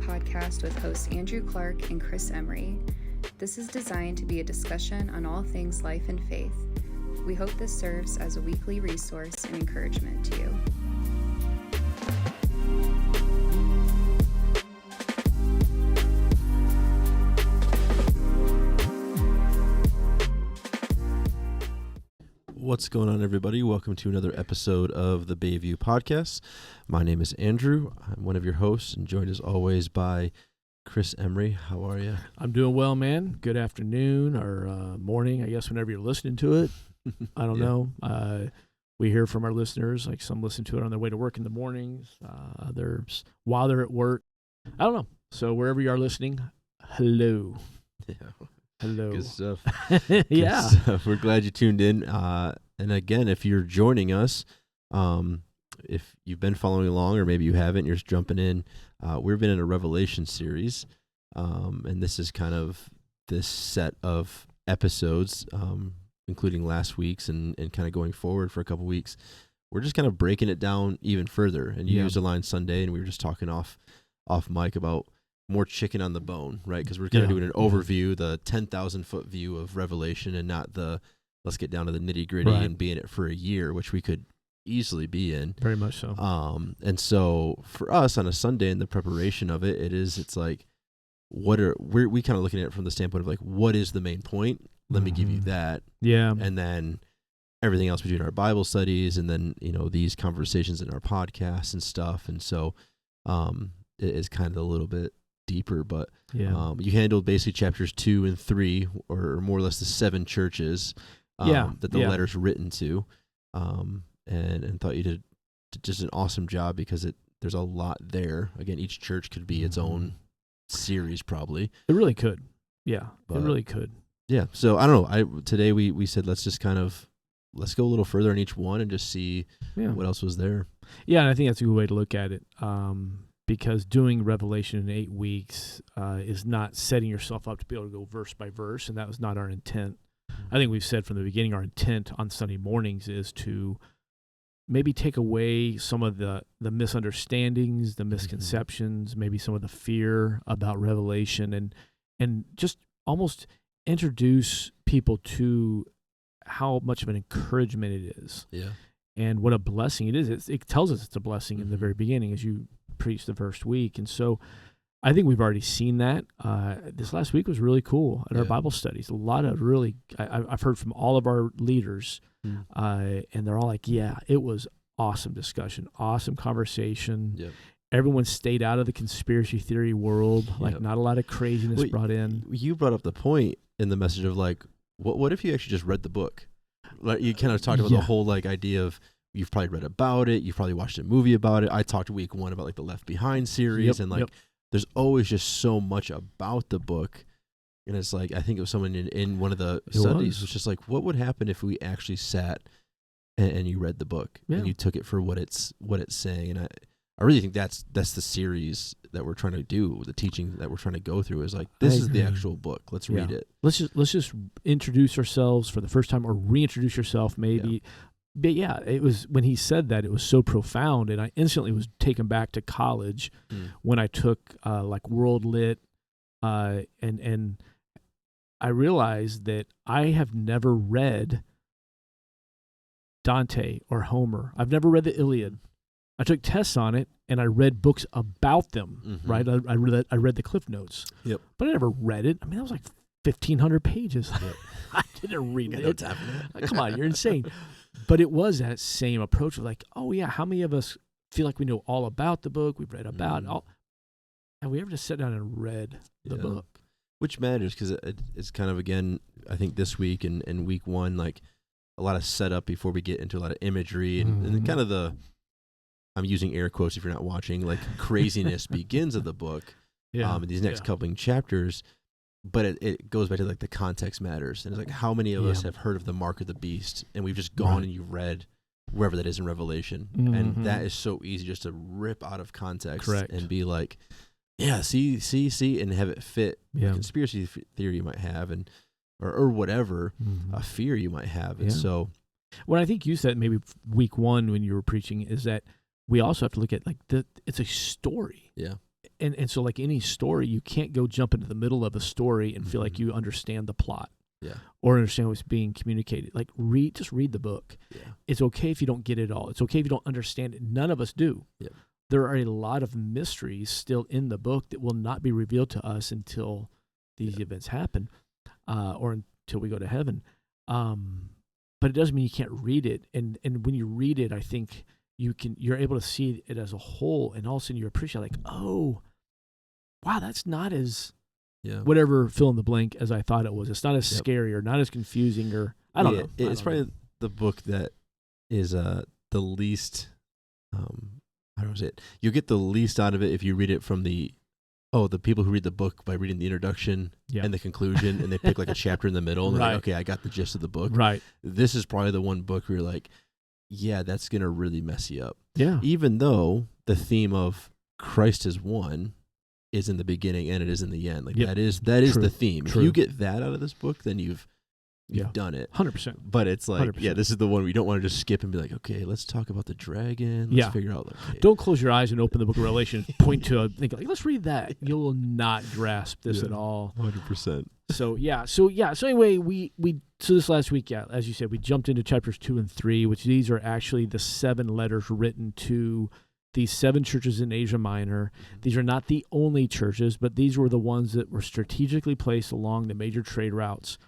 Podcast with hosts Andrew Clark and Chris Emery. This is designed to be a discussion on all things life and faith. We hope this serves as a weekly resource and encouragement to you. What's going on, everybody? Welcome to another episode of the Bayview Podcast. My name is Andrew. I'm one of your hosts and joined as always by Chris Emery. How are you? I'm doing well, man. Good afternoon or morning, I guess, whenever you're listening to it. I don't know. We hear from our listeners, like some listen to it on their way to work in the mornings, others while they're at work. I don't know. So wherever you are listening, hello. Yeah. Hello. Good stuff. Yeah. Good stuff. We're glad you tuned in. And again, if you're joining us, if you've been following along or maybe you haven't, you're just jumping in, we've been in a Revelation series. And this is kind of this set of episodes, including last week's and kind of going forward for a couple weeks. We're just kind of breaking it down even further. And you used a line Sunday, and we were just talking off mic about more chicken on the bone, right? Because we're kind of doing an overview, the 10,000 foot view of Revelation, and not the let's get down to the nitty gritty and be in it for a year, which we could easily be in. Very much so. And so for us on a Sunday in the preparation of it, it's like, we kind of looking at it from the standpoint of like, what is the main point? Let me give you that. Yeah. And then everything else between our Bible studies and then, these conversations in our podcasts and stuff. And so it is kind of a little bit deeper, but you handled basically chapters 2 and 3, or more or less the 7 churches that the letter's written to, and thought you did just an awesome job because there's a lot there. Again, each church could be its own series, probably. It really could. Yeah, but, it really could. Yeah, so I don't know. Today we said let's go a little further in each one and just see what else was there. Yeah, and I think that's a good way to look at it. Because doing Revelation in 8 weeks is not setting yourself up to be able to go verse by verse, and that was not our intent. I think we've said from the beginning our intent on Sunday mornings is to maybe take away some of the misunderstandings, the misconceptions, maybe some of the fear about Revelation, and just almost introduce people to how much of an encouragement it is. Yeah. And what a blessing it is. It tells us it's a blessing in the very beginning as you preach the first week. And so I think we've already seen that. This last week was really cool at our Bible studies. A lot of really, I've heard from all of our leaders, and they're all like, yeah, it was awesome discussion, awesome conversation. Yep. Everyone stayed out of the conspiracy theory world, like not a lot of craziness brought in. You brought up the point in the message of like, what if you actually just read the book? Like you kind of talked about the whole like idea of you've probably read about it, you've probably watched a movie about it. I talked week 1 about like the Left Behind series, and like there's always just so much about the book. And it's like, I think it was someone in one of the studies was just like, what would happen if we actually sat and you read the book and you took it for what it's saying? And I really think that's the series that we're trying to do, the teaching that we're trying to go through is like, this is the actual book. Let's read it. Let's just introduce ourselves for the first time, or reintroduce yourself maybe. Yeah. But yeah, it was when he said that, it was so profound, and I instantly was taken back to college when I took like World Lit, and I realized that I have never read Dante or Homer. I've never read the Iliad. I took tests on it, and I read books about them. Right, I read the Cliff Notes. Yep, but I never read it. I mean, that was like 1,500 pages. Yep. I didn't read it. Come on, you're insane. But it was that same approach of like, oh yeah, how many of us feel like we know all about the book, we've read about all, have we ever just sat down and read the book? Which matters, because it's kind of, again, I think this week and week 1, like a lot of setup before we get into a lot of imagery and kind of the, I'm using air quotes if you're not watching, like craziness begins of the book in these next couple chapters. But it goes back to like the context matters. And it's like, how many of us have heard of the mark of the beast, and we've just gone and you've read wherever that is in Revelation. And that is so easy just to rip out of context and be like, see, and have it fit a conspiracy theory you might have, and or whatever, a fear you might have. And so what I think you said maybe week 1 when you were preaching is that we also have to look at like it's a story. Yeah. and so like any story, you can't go jump into the middle of a story and feel like you understand the plot. Yeah. Or understand what's being communicated. Like just read the book. Yeah. It's okay if you don't get it all. It's okay if you don't understand it. None of us do. Yep. There are a lot of mysteries still in the book that will not be revealed to us until these events happen, or until we go to heaven. But it doesn't mean you can't read it. And when you read it, I think you're able to see it as a whole, and all of a sudden you appreciate like, oh, wow, that's not as whatever fill in the blank as I thought it was. It's not as scary or not as confusing, or I don't know. It's probably the book that is the least. How do I say it? You get the least out of it if you read it from the people who read the book by reading the introduction and the conclusion, and they pick like a chapter in the middle, and they're like, okay, I got the gist of the book. Right. This is probably the one book where you're like, yeah, that's gonna really mess you up. Yeah. Even though the theme of Christ is one is in the beginning and it is in the end. Like that is the theme. True. If you get that out of this book, then you've done it. 100%. But it's like, 100%. This is the one we don't want to just skip and be like, okay, let's talk about the dragon. Let's figure out. Okay. Don't close your eyes and open the book of Revelation, point to think like, let's read that. You will not grasp this at all. 100%. So anyway, so this last week, as you said, we jumped into chapters 2 and 3, which these are actually the 7 letters written to these 7 churches in Asia Minor. These are not the only churches, but these were the ones that were strategically placed along the major trade routes.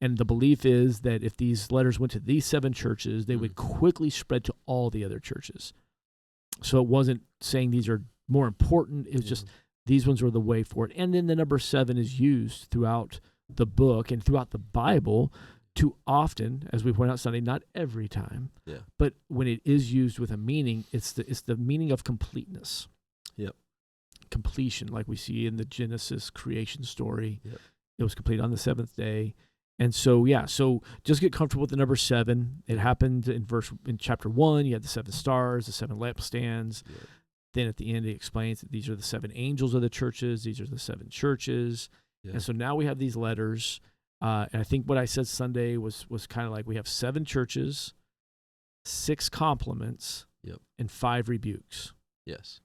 And the belief is that if these letters went to these 7 churches, they would quickly spread to all the other churches. So it wasn't saying these are more important. It was just these ones were the way for it. And then the number 7 is used throughout the book and throughout the Bible too often, as we point out Sunday, not every time, but when it is used with a meaning, it's the meaning of completeness. Yep. Completion, like we see in the Genesis creation story. Yep. It was complete on the 7th day. And so just get comfortable with the number 7. It happened in chapter 1, you had the 7 stars, the 7 lampstands. Yep. Then at the end, it explains that these are the 7 angels of the churches. These are the 7 churches. Yep. And so now we have these letters. And I think what I said Sunday was kind of like we have 7 churches, 6 compliments, and 5 rebukes. Yes.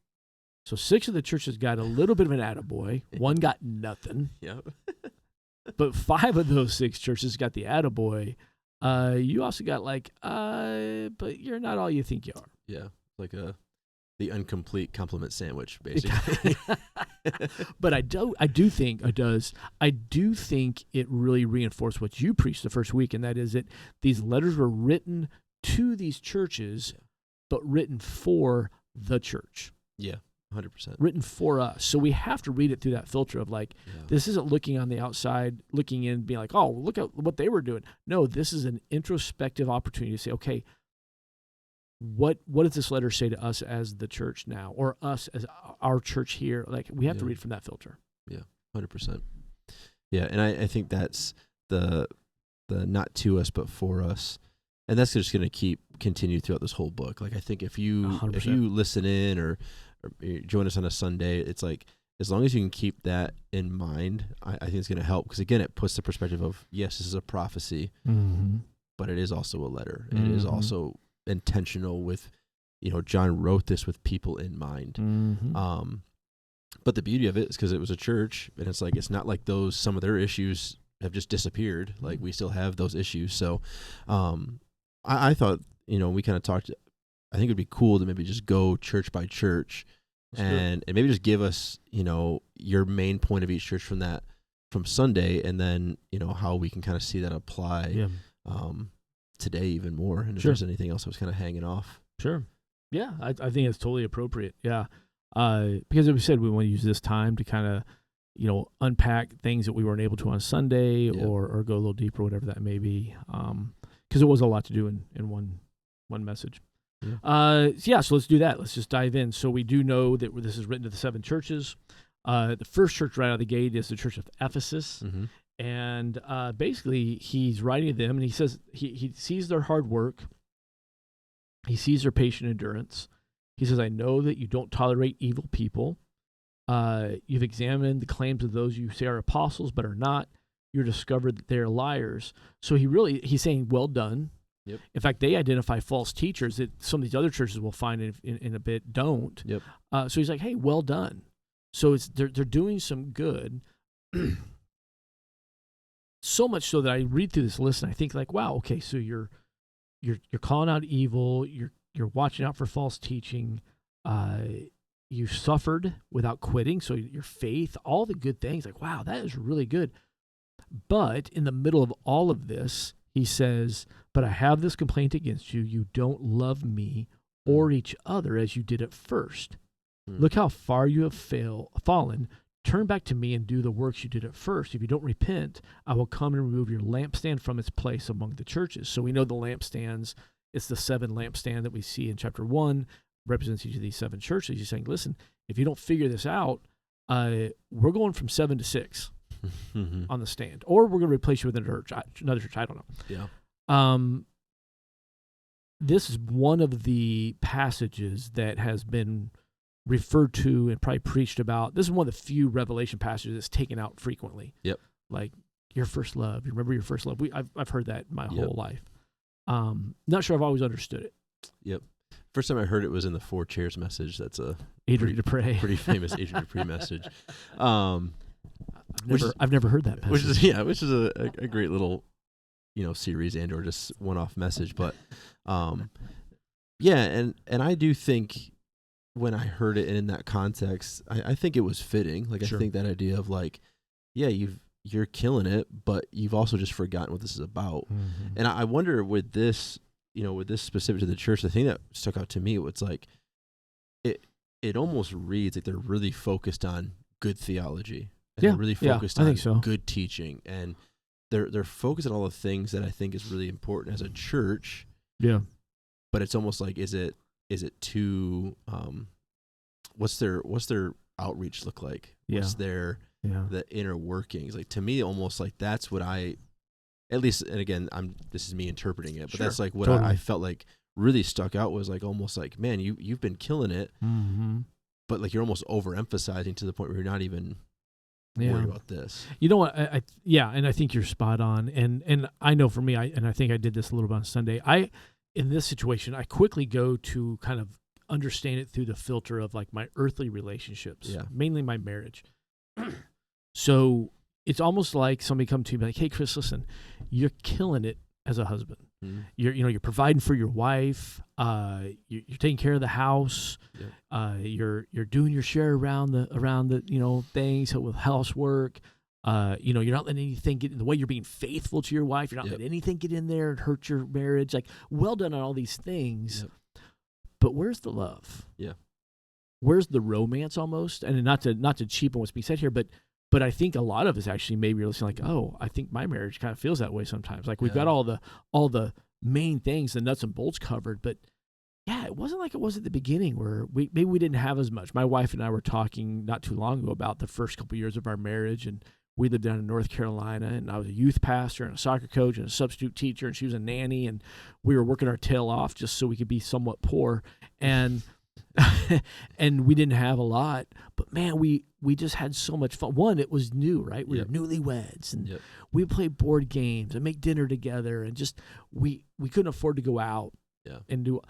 So 6 of the churches got a little bit of an attaboy. 1 got nothing. Yep. But 5 of those 6 churches got the attaboy. You also got like, but you're not all you think you are. Yeah, like the incomplete compliment sandwich, basically. But I do think it really reinforced what you preached the first week, and that is that these letters were written to these churches, but written for the church. Yeah, 100%. Written for us. So we have to read it through that filter of like, this isn't looking on the outside, looking in, being like, oh, look at what they were doing. No, this is an introspective opportunity to say, okay, what does this letter say to us as the church now, or us as our church here? Like, we have to read from that filter. Yeah, 100%. Yeah, and I think that's the not to us but for us, and that's just going to continue throughout this whole book. Like, I think if you 100%. Listen in or join us on a Sunday, it's like, as long as you can keep that in mind, I think it's going to help, because again, it puts the perspective of, yes, this is a prophecy, but it is also a letter. It is also intentional with, John wrote this with people in mind. But the beauty of it is because it was a church, and it's like, it's not like some of their issues have just disappeared. Like, we still have those issues. So I thought, we kind of talked, I think it'd be cool to maybe just go church by church and maybe just give us, your main point of each church from Sunday, and then, how we can kind of see that apply today even more. And if there's anything else that was kind of hanging off. Sure. Yeah, I think it's totally appropriate. Yeah. Because as we said, we want to use this time to kind of, unpack things that we weren't able to on Sunday or go a little deeper, whatever that may be. Because it was a lot to do in one message. Yeah. So let's do that. Let's just dive in. So we do know that this is written to the 7 churches. The first church right out of the gate is the church of Ephesus. And basically, he's writing to them, and he says he sees their hard work. He sees their patient endurance. He says, I know that you don't tolerate evil people. You've examined the claims of those you say are apostles but are not. You're discovered that they're liars. So he's saying, well done. Yep. In fact, they identify false teachers that some of these other churches we'll find in a bit don't. Yep. So he's like, hey, well done. So they're doing some good. So much so that I read through this list and I think like, wow, okay, so you're calling out evil, you're watching out for false teaching, you suffered without quitting, so your faith, all the good things, like, wow, that is really good. But in the middle of all of this, he says, but I have this complaint against you. You don't love me or each other as you did at first. Look how far you have fallen. Turn back to me and do the works you did at first. If you don't repent, I will come and remove your lampstand from its place among the churches. So we know the lampstands, it's the 7 lampstand that we see in chapter 1, represents each of these 7 churches. He's saying, listen, if you don't figure this out, we're going from 7 to 6 on the stand. Or we're going to replace you with another church. I don't know. Yeah. This is one of the passages that has been referred to and probably preached about. This is one of the few Revelation passages that's taken out frequently. Yep. Like your first love. You remember your first love? I've heard that my whole life. Not sure I've always understood it. Yep. First time I heard it was in the 4 Chairs message. That's a Adrian Dupre. Pretty famous Adrian Dupre message. I've never heard that message. Which is a great little, series and or just one-off message. But and I do think when I heard it and in that context, I think it was fitting. Like, sure. I think that idea of like, yeah, you're killing it, but you've also just forgotten what this is about. Mm-hmm. And I wonder with this, with this specific to the church, the thing that stuck out to me, it's like, it almost reads like they're really focused on good theology. And they're really focused on good teaching. And they're focused on all the things that I think is really important as a church. Yeah. But it's almost like, is it too, what's their outreach look like? What's their, the inner workings? Like, to me, almost like that's what at least, and again, this is me interpreting it, but that's like what I felt like really stuck out was like, almost like, man, you've been killing it, but like you're almost overemphasizing to the point where you're not even worried about this. You know what? And I think you're spot on. And I know for me, I think I did this a little bit on Sunday. In this situation, I quickly go to kind of understand it through the filter of like my earthly relationships, mainly my marriage. So it's almost like somebody come to me like, hey, Chris, listen, you're killing it as a husband. Mm-hmm. You're providing for your wife. You're taking care of the house. Yep. You're doing your share around the things with housework. You're not letting anything get in the way. You're being faithful to your wife. You're not letting anything get in there and hurt your marriage. Like, well done on all these things. Yep. But where's the love? Yeah. Where's the romance almost? And not to cheapen what's being said here, but I think a lot of us actually maybe listening like, oh, I think my marriage kind of feels that way sometimes. Like we've got all the main things, the nuts and bolts covered, but yeah, it wasn't like it was at the beginning where we didn't have as much. My wife and I were talking not too long ago about the first couple of years of our marriage, and we lived down in North Carolina, and I was a youth pastor and a soccer coach and a substitute teacher, and she was a nanny, and we were working our tail off just so we could be somewhat poor, and and we didn't have a lot, but man, we just had so much fun. One, it was new, right? We were newlyweds, and we played board games and make dinner together, and just we couldn't afford to go out and do.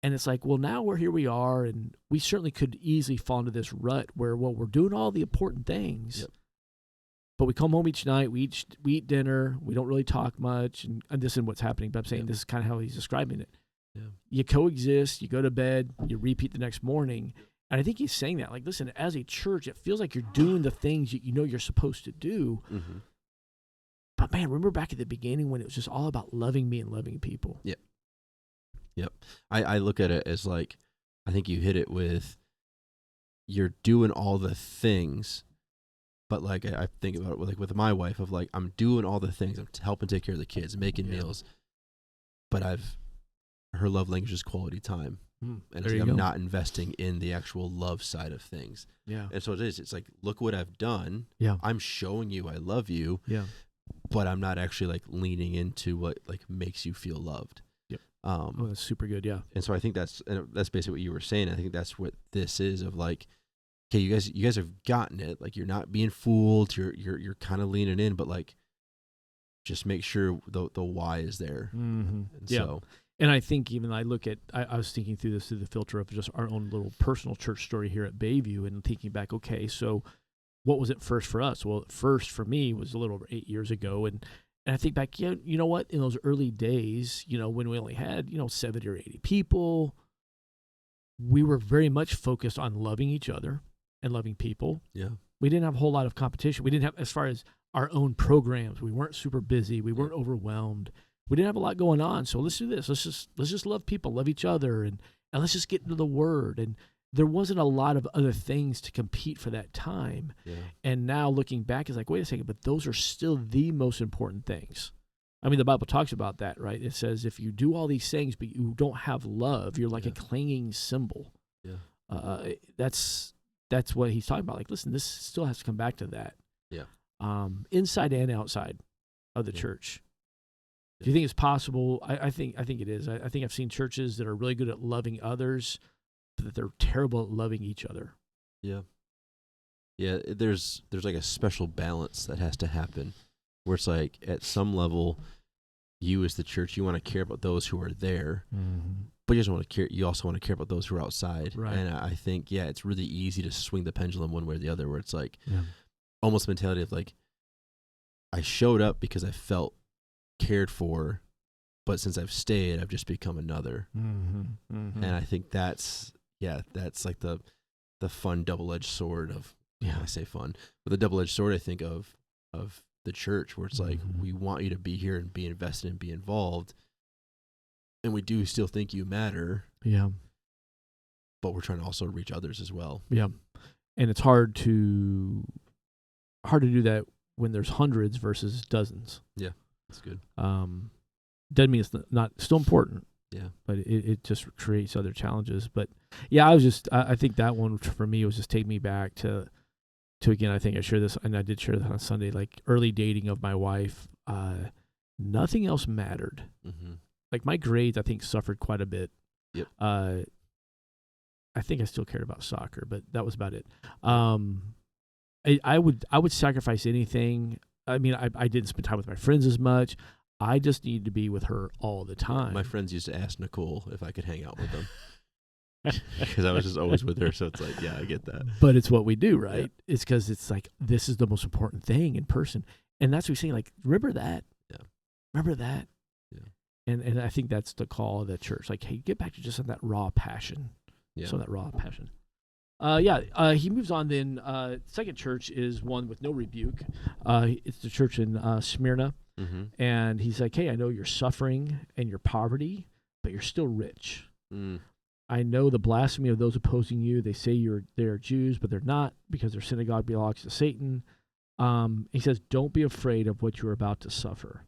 And it's like, well, now here we are, and we certainly could easily fall into this rut where, well, we're doing all the important things, but we come home each night, we eat dinner, we don't really talk much, and this is what's happening. But I'm saying this is kind of how he's describing it. Yeah. You coexist, you go to bed, you repeat the next morning. And I think he's saying that, like, listen, as a church, it feels like you're doing the things you know you're supposed to do. Mm-hmm. But man, remember back at the beginning when it was just all about loving me and loving people. Yep. I look at it as like, I think you hit it with, you're doing all the things, but like I think about it with my wife of like, I'm doing all the things, I'm helping take care of the kids, making meals, but her love language is quality time. And it's like I'm not investing in the actual love side of things. Yeah. And so it's like, look what I've done. Yeah. I'm showing you I love you. Yeah. But I'm not actually like leaning into what like makes you feel loved. Yep. That's super good. Yeah. And so I think that's basically what you were saying. I think that's what this is of like, okay, you guys have gotten it. Like, you're not being fooled. You're kind of leaning in, but like, just make sure the why is there. Mm-hmm. And so And I think even I was thinking through this through the filter of just our own little personal church story here at Bayview and thinking back, okay, so what was it first for us? Well, first for me was a little over 8 years ago. And I think back, you know what, in those early days, when we only had, 70 or 80 people, we were very much focused on loving each other and loving people. Yeah. We didn't have a whole lot of competition. We didn't have, as far as our own programs, we weren't super busy. We weren't overwhelmed. We didn't have a lot going on. So let's do this. Let's just love people, love each other, and let's just get into the Word. And there wasn't a lot of other things to compete for that time. Yeah. And now looking back, it's like, wait a second, but those are still the most important things. I mean, the Bible talks about that, right? It says if you do all these things, but you don't have love, you're like a clanging cymbal. Yeah. That's what he's talking about. Like, listen, this still has to come back to that. Yeah. Inside and outside of the church. Do you think it's possible? I think it is. I think I've seen churches that are really good at loving others, but that they're terrible at loving each other. Yeah. Yeah, there's like a special balance that has to happen where it's like at some level, you as the church, you want to care about those who are there, but you also want to care about those who are outside. Right. And I think, it's really easy to swing the pendulum one way or the other, where it's like almost mentality of like, I showed up because I felt cared for, but since I've stayed, I've just become another. And I think that's like the fun double-edged sword of, I say fun, but the double-edged sword, I think, of the church, where it's like, we want you to be here and be invested and be involved, and we do still think you matter. Yeah. But we're trying to also reach others as well. Yeah. And it's hard to do that when there's hundreds versus dozens. Yeah. That's good. Doesn't mean it's not still important. Yeah. But it just creates other challenges. But yeah, I think that one for me was just take me back to again, I think I shared this, and I did share this on Sunday, like early dating of my wife. Nothing else mattered. Like my grades, I think, suffered quite a bit. Yep. I think I still cared about soccer, but that was about it. I would sacrifice anything. I mean, I didn't spend time with my friends as much. I just needed to be with her all the time. My friends used to ask Nicole if I could hang out with them because I was just always with her. So it's like, I get that. But it's what we do, right? Yeah. It's because it's like, this is the most important thing in person. And that's what we're saying, like, remember that. Yeah. Remember that. Yeah. And I think that's the call of the church. Like, hey, get back to just on that raw passion. Yeah. So that raw passion. He moves on then. Second church is one with no rebuke. It's the church in Smyrna. And he's like, hey, I know you're suffering and your poverty, but you're still rich. I know the blasphemy of those opposing you. They say they're Jews, but they're not, because their synagogue belongs to Satan. He says, don't be afraid of what you're about to suffer.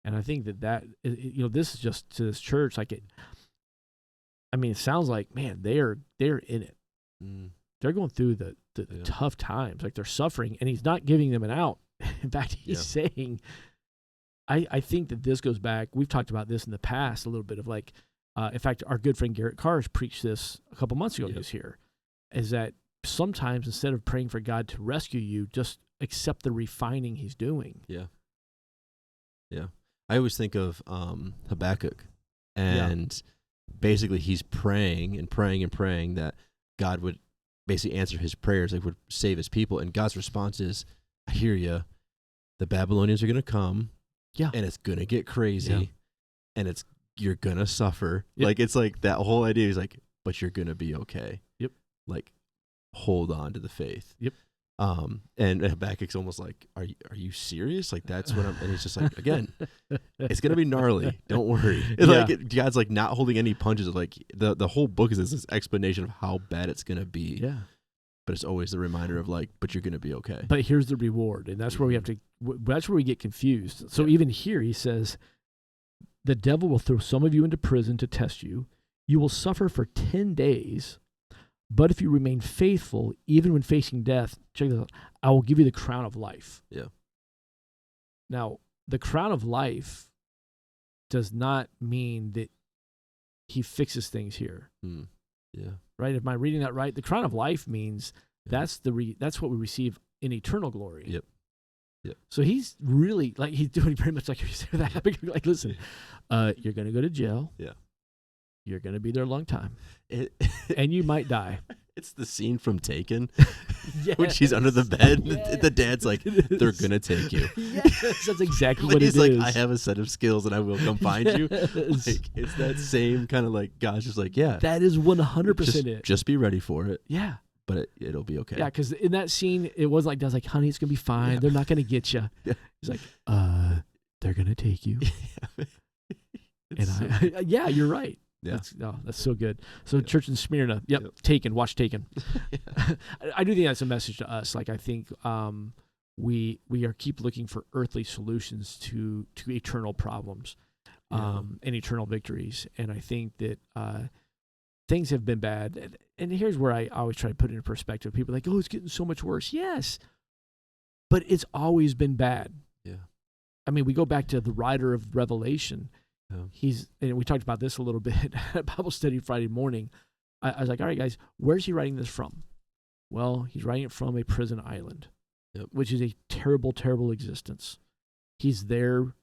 And I think that this is just to this church, like it sounds like, man, they're in it. They're going through the tough times, like they're suffering, and he's not giving them an out. In fact, he's saying, I think that this goes back, we've talked about this in the past a little bit of like, in fact, our good friend Garrett Carrs preached this a couple months ago. He was here, is that sometimes instead of praying for God to rescue you, just accept the refining he's doing. Yeah. Yeah. I always think of Habakkuk, and basically he's praying and praying and praying that God would basically answer his prayers, like would save his people. And God's response is, I hear you. The Babylonians are going to come. Yeah. And it's going to get crazy. Yeah. And you're going to suffer. Yep. Like, it's like that whole idea is like, but you're going to be okay. Yep. Like, hold on to the faith. Yep. And Habakkuk's almost like, are you serious? Like, that's what and he's just like, again, it's going to be gnarly. Don't worry. Like, God's like not holding any punches. Like the whole book is this explanation of how bad it's going to be. Yeah. But it's always the reminder of like, but you're going to be okay. But here's the reward. And that's where we have to, that's where we get confused. So even here he says, the devil will throw some of you into prison to test you. You will suffer for 10 days. But if you remain faithful, even when facing death, check this out, I will give you the crown of life. Yeah. Now, the crown of life does not mean that he fixes things here. Yeah. Right? Am I reading that right? The crown of life means that's what we receive in eternal glory. Yep. Yep. So he's really like he's doing very much like you said that. Like, listen, you're gonna go to jail. Yeah. You're gonna be there a long time, and you might die. It's the scene from Taken yes. when she's under the bed. Yes. The dad's like, "They're gonna take you." Yes, that's exactly what he's it like, is. "I have a set of skills, and I will come find you." Like, it's that same kind of like God's just like, "Yeah, that is 100% it. Just be ready for it." Yeah. But it'll be okay. Yeah, because in that scene, it was like, Dad's like, honey, it's going to be fine. Yeah. They're not going to get you. Yeah. He's like, they're going to take you. And yeah, you're right. Yeah. That's so good. So Church in Smyrna, yep. Taken, watch Taken. I do think that's a message to us. Like, I think we are keep looking for earthly solutions to eternal problems and eternal victories. And I think that things have been bad. And here's where I always try to put it in perspective. People are like, oh, it's getting so much worse. Yes. But it's always been bad. Yeah. I mean, we go back to the writer of Revelation. Yeah. And we talked about this a little bit at Bible study Friday morning. I was like, all right, guys, where's he writing this from? Well, he's writing it from a prison island, which is a terrible, terrible existence. He's there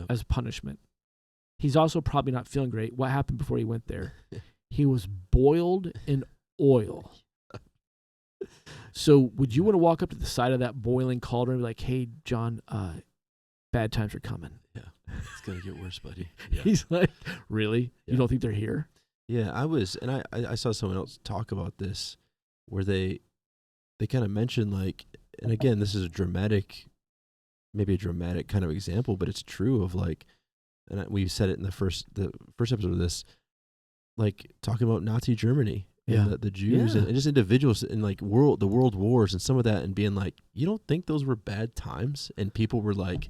as punishment. He's also probably not feeling great. What happened before he went there? He was boiled in oil. So would you want to walk up to the side of that boiling cauldron and be like, hey, John, bad times are coming? Yeah, it's going to get worse, buddy. Yeah. He's like, really? Yeah. You don't think they're here? Yeah, I saw someone else talk about this where they kind of mentioned like, and again, this is maybe a dramatic kind of example, but it's true of like, and we said it in the first episode of this, like talking about Nazi Germany and the Jews and just individuals in like the world wars and some of that, and being like, you don't think those were bad times? And people were like,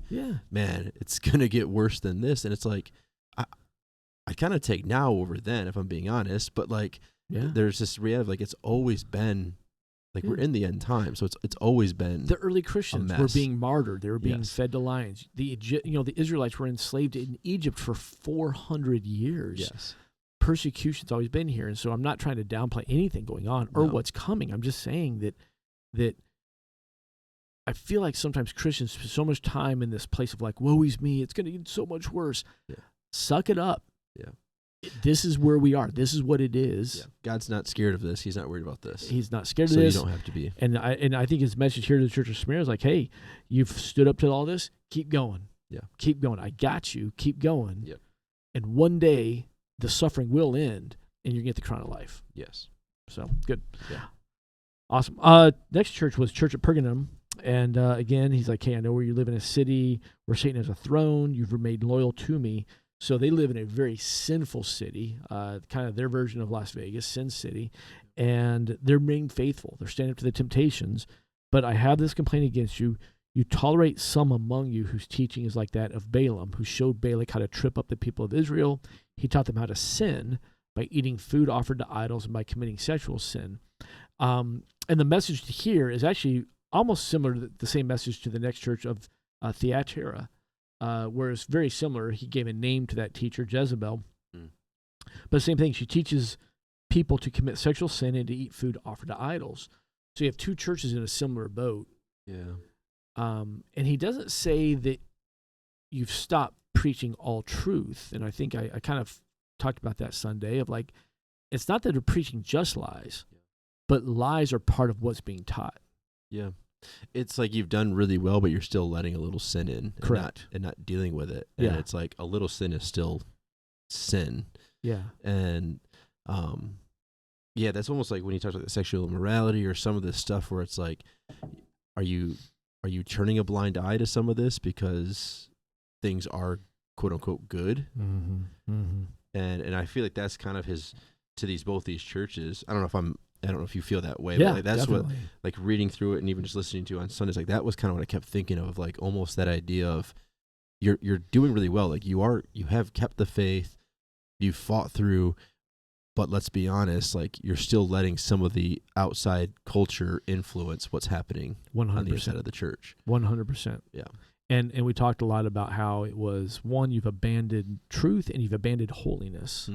man, it's gonna get worse than this. And it's like, I kind of take now over then, if I'm being honest. But like, there's this reality, like it's always been, like we're in the end time, so it's always been. The early Christians were being martyred; they were being fed to lions. The Israelites were enslaved in Egypt for 400 years. Yes. Persecution's always been here, and so I'm not trying to downplay anything going on or what's coming. I'm just saying that I feel like sometimes Christians spend so much time in this place of like, woe is me, it's going to get so much worse. Yeah. Suck it up. Yeah. This is where we are. This is what it is. Yeah. God's not scared of this. He's not worried about this. He's not scared of this. So you don't have to be. And I think his message here to the Church of Smyrna is like, hey, you've stood up to all this. Keep going. Yeah. Keep going. I got you. Keep going. Yep. And one day, the suffering will end, and you're going to get the crown of life. Yes. So, good. Yeah. Awesome. Next church was Church at Pergamum. And again, he's like, hey, I know where you live in a city where Satan has a throne. You've remained loyal to me. So they live in a very sinful city, kind of their version of Las Vegas, Sin City. And they're being faithful. They're standing up to the temptations. But I have this complaint against you. You tolerate some among you whose teaching is like that of Balaam, who showed Balak how to trip up the people of Israel. He taught them how to sin by eating food offered to idols and by committing sexual sin. And the message here is actually almost similar to the same message to the next church of Thyatira, where it's very similar. He gave a name to that teacher, Jezebel. But the same thing, she teaches people to commit sexual sin and to eat food offered to idols. So you have two churches in a similar boat. Yeah. And he doesn't say that you've stopped preaching all truth. And I think I kind of talked about that Sunday of like, it's not that they're preaching just lies, but lies are part of what's being taught. Yeah. It's like you've done really well, but you're still letting a little sin in. Correct. And not dealing with it. And it's like a little sin is still sin. Yeah. And, that's almost like when you talk about sexual immorality or some of this stuff where it's like, are you turning a blind eye to some of this because things are quote unquote good? Mm-hmm. Mm-hmm. And I feel like that's kind of his to both these churches. I don't know if you feel that way, but like that's definitely. what, like reading through it and even just listening to it on Sundays, like that was kind of what I kept thinking of, like almost that idea of you're doing really well. Like you have kept the faith, you've fought through, but let's be honest, like you're still letting some of the outside culture influence what's happening 100%. On the inside of the church. 100%. Yeah. And we talked a lot about how it was, one, you've abandoned truth and you've abandoned holiness.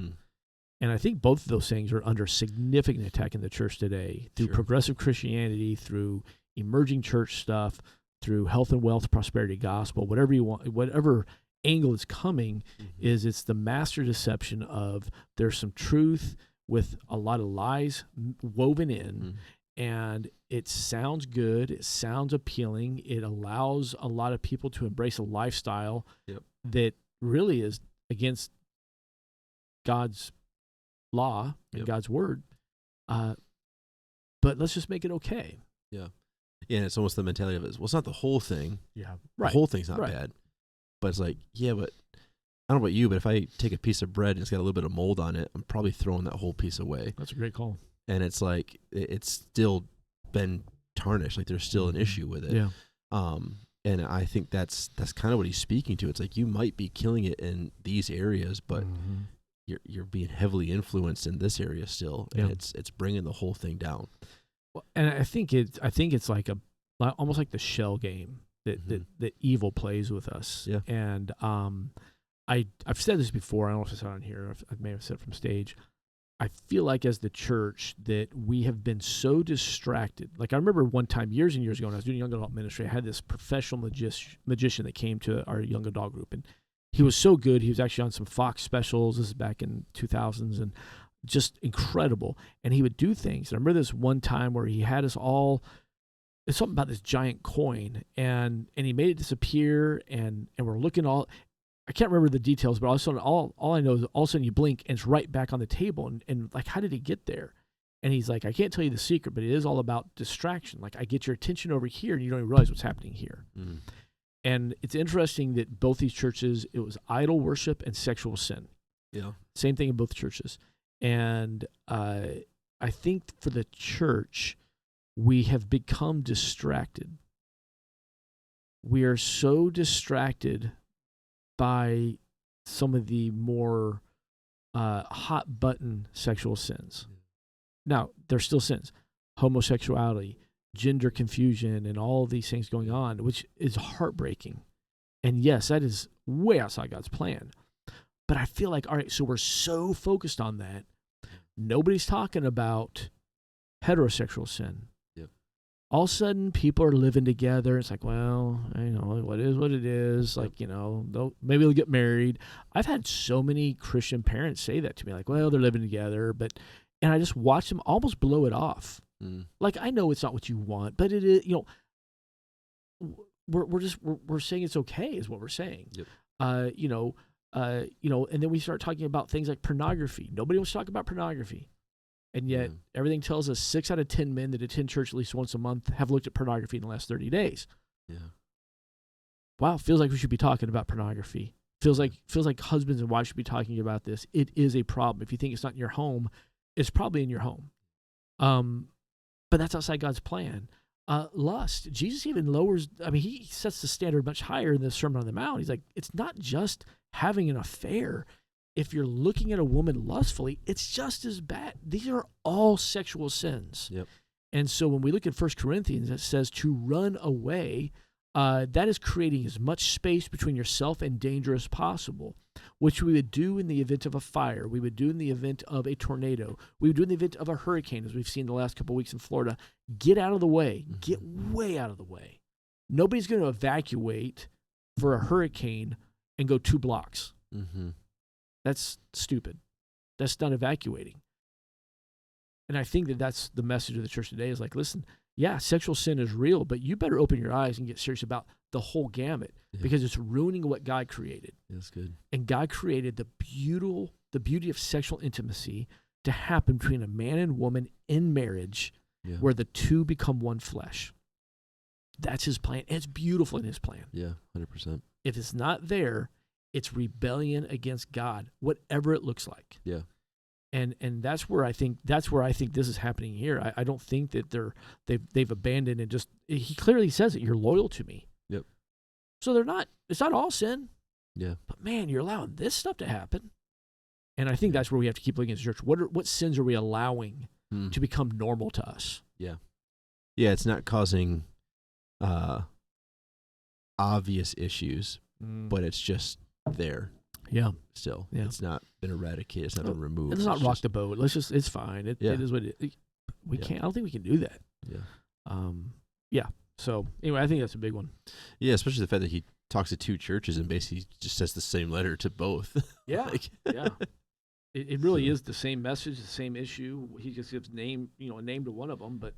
And I think both of those things are under significant attack in the church today through progressive Christianity, through emerging church stuff, through health and wealth, prosperity gospel, whatever you want, whatever angle is coming, is it's the master deception of there's some truth with a lot of lies woven in, and it sounds good, it sounds appealing, it allows a lot of people to embrace a lifestyle that really is against God's law and God's word, but let's just make it okay. Yeah, and it's almost the mentality of it. Well, it's not the whole thing. Yeah, right. The whole thing's not bad, but it's like, yeah, but I don't know about you, but if I take a piece of bread and it's got a little bit of mold on it, I'm probably throwing that whole piece away. That's a great call. And it's like it's still been tarnished. Like there's still an issue with it. Yeah. And I think that's kind of what he's speaking to. It's like you might be killing it in these areas, but you're being heavily influenced in this area still, and it's bringing the whole thing down. Well, and I think it's like almost like the shell game that evil plays with us. Yeah. And I've said this before. I don't know if I said it on here. I may have said it from stage. I feel like as the church that we have been so distracted. Like I remember one time years and years ago when I was doing young adult ministry, I had this professional magician that came to our young adult group, and he was so good. He was actually on some Fox specials. This is back in 2000s, and just incredible. And he would do things. And I remember this one time where he had us all. It's something about this giant coin, and he made it disappear, and we're looking all. I can't remember the details, but all I know is all of a sudden you blink and it's right back on the table. And like, how did he get there? And he's like, I can't tell you the secret, but it is all about distraction. Like I get your attention over here and you don't even realize what's happening here. And it's interesting that both these churches, it was idol worship and sexual sin. Yeah. Same thing in both churches. And I think for the church, we have become distracted. We are so distracted by some of the more hot button sexual sins. Now, there's still sins. Homosexuality, gender confusion, and all of these things going on, which is heartbreaking. And yes, that is way outside God's plan. But I feel like, all right, so we're so focused on that. Nobody's talking about heterosexual sin. All of a sudden, people are living together. It's like, well, what is what it is. Like, maybe they'll get married. I've had so many Christian parents say that to me, like, well, they're living together, and I just watch them almost blow it off. Like, I know it's not what you want, but it is. We're saying it's okay, is what we're saying. And then we start talking about things like pornography. Nobody wants to talk about pornography. And yet, everything tells us 6 out of 10 men that attend church at least once a month have looked at pornography in the last 30 days. Yeah. Wow, feels like we should be talking about pornography. Feels like husbands and wives should be talking about this. It is a problem. If you think it's not in your home, it's probably in your home. But that's outside God's plan. Lust. Jesus even lowers, he sets the standard much higher in the Sermon on the Mount. He's like, it's not just having an affair. If you're looking at a woman lustfully, it's just as bad. These are all sexual sins. Yep. And so when we look at 1 Corinthians, it says to run away. That is creating as much space between yourself and danger as possible, which we would do in the event of a fire. We would do in the event of a tornado. We would do in the event of a hurricane, as we've seen the last couple of weeks in Florida. Get out of the way. Get way out of the way. Nobody's going to evacuate for a hurricane and go 2 blocks. That's stupid. That's not evacuating. And I think that's the message of the church today is like, listen, yeah, sexual sin is real, but you better open your eyes and get serious about the whole gamut because it's ruining what God created. That's good. And God created the beauty of sexual intimacy to happen between a man and woman in marriage where the two become one flesh. That's his plan. And it's beautiful in his plan. Yeah, 100%. If it's not there, it's rebellion against God, whatever it looks like. Yeah. And that's where I think this is happening here. I don't think that they've abandoned and just, he clearly says it, you're loyal to me. Yep. So it's not all sin. Yeah. But man, you're allowing this stuff to happen. And I think that's where we have to keep looking at the church. What sins are we allowing to become normal to us? Yeah. Yeah, it's not causing obvious issues, but it's just there. Yeah. Still. Yeah. It's not been eradicated. It's not been removed. Let's not rock the boat. It's fine. It is what it is. I don't think we can do that. Yeah. Yeah. So anyway, I think that's a big one. Yeah, especially the fact that he talks to two churches and basically just says the same letter to both. Yeah, yeah. It really is the same message, the same issue. He just gives a name to one of them. But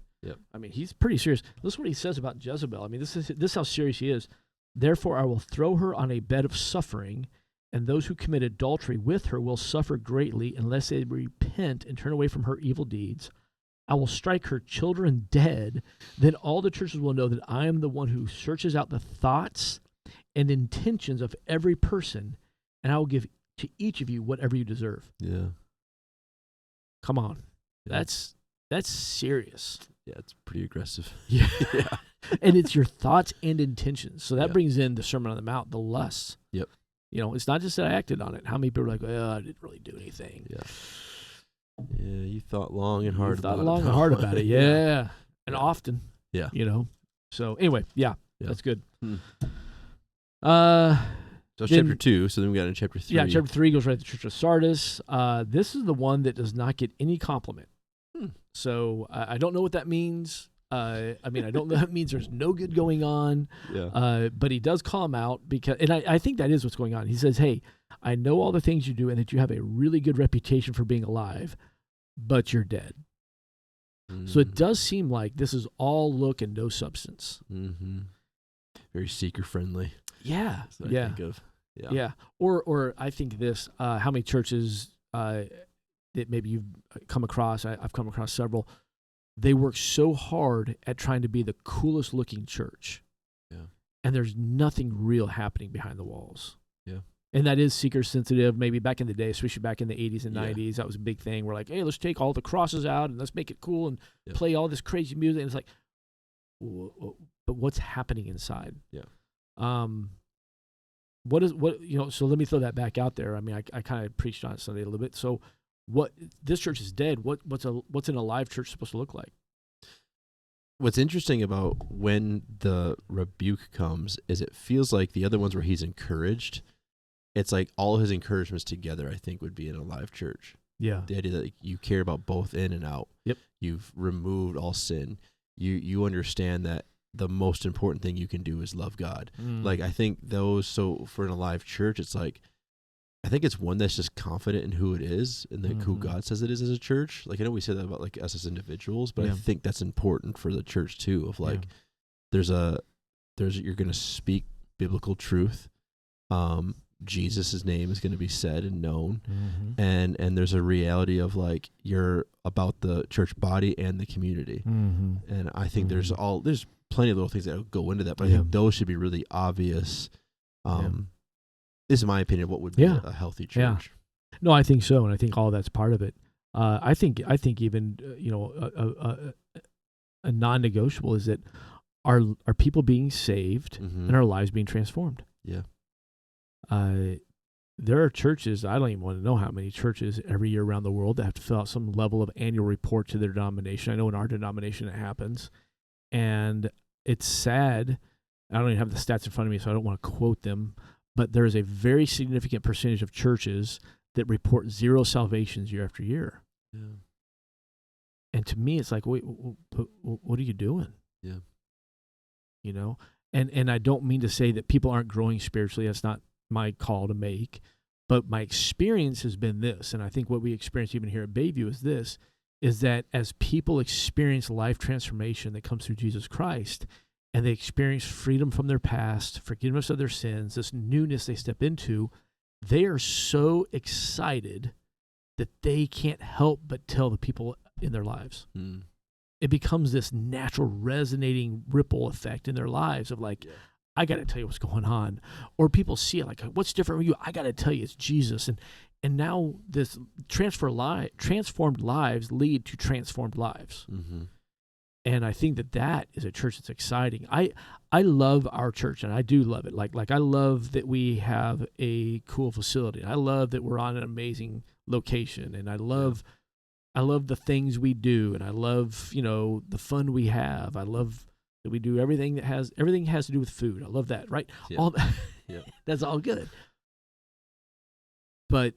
I mean, he's pretty serious. Listen what he says about Jezebel. I mean, this is how serious he is. Therefore, I will throw her on a bed of suffering, and those who commit adultery with her will suffer greatly unless they repent and turn away from her evil deeds. I will strike her children dead. Then all the churches will know that I am the one who searches out the thoughts and intentions of every person, and I will give to each of you whatever you deserve. Yeah. Come on. Yeah. That's serious. Yeah, it's pretty aggressive. Yeah. Yeah. And it's your thoughts and intentions. So that brings in the Sermon on the Mount, the lusts. Yep. It's not just that I acted on it. How many people are like, I didn't really do anything. Yeah. Yeah, you thought long and hard about it. About it. Yeah. And often. Yeah. So anyway, that's good. So chapter 2, so then we got in chapter 3. Yeah, chapter 3 goes right to the Church of Sardis. This is the one that does not get any compliment. So I don't know what that means. I don't know if that means there's no good going on. Yeah. But he does call him out and I think that is what's going on. He says, hey, I know all the things you do and that you have a really good reputation for being alive, but you're dead. Mm-hmm. So it does seem like this is all look and no substance. Mm-hmm. Very seeker-friendly. Yeah. That's what I think of. Yeah. Or I think this, how many churches that maybe you've come across, I've come across several, they work so hard at trying to be the coolest looking church. Yeah. And there's nothing real happening behind the walls. Yeah. And that is seeker sensitive. Maybe back in the day, especially back in the 80s and 90s, that was a big thing. We're like, hey, let's take all the crosses out and let's make it cool and play all this crazy music. And it's like, but what's happening inside? Yeah. So let me throw that back out there. I mean, I kind of preached on it Sunday a little bit. So this church is dead. What's an alive church supposed to look like? What's interesting about when the rebuke comes is it feels like the other ones where he's encouraged, it's like all his encouragements together, I think, would be in a live church. Yeah. The idea that you care about both in and out. Yep. You've removed all sin. You understand that the most important thing you can do is love God. Like, I think so for an alive church, it's like, I think it's one that's just confident in who it is and who God says it is as a church. Like, I know we say that about like us as individuals, but I think that's important for the church too, of like, you're going to speak biblical truth. Jesus' name is going to be said and known. And there's a reality of like, you're about the church body and the community. And I think there's plenty of little things that go into that, but I think those should be really obvious. This is my opinion of what would be a healthy church. Yeah. No, I think so, and I think all that's part of it. I think even a non-negotiable is that are people being saved and our lives being transformed. Yeah. There are churches, I don't even want to know how many churches every year around the world that have to fill out some level of annual report to their denomination. I know in our denomination it happens. And it's sad. I don't even have the stats in front of me, so I don't want to quote them. But there is a very significant percentage of churches that report 0 salvations year after year. Yeah. And to me, it's like, wait, what are you doing? Yeah. And I don't mean to say that people aren't growing spiritually. That's not my call to make. But my experience has been this, and I think what we experience even here at Bayview is this, is that as people experience life transformation that comes through Jesus Christ, and they experience freedom from their past, forgiveness of their sins, this newness they step into, they are so excited that they can't help but tell the people in their lives. It becomes this natural resonating ripple effect in their lives of like, I got to tell you what's going on. Or people see it like, what's different with you? I got to tell you, it's Jesus. And now this transformed lives lead to transformed lives. And I think that is a church that's exciting. I love our church, and I do love it. Like I love that we have a cool facility. I love that we're on an amazing location, and I love the things we do, and I love the fun we have. I love that we do everything has to do with food. I love that, right? Yeah. That's all good. But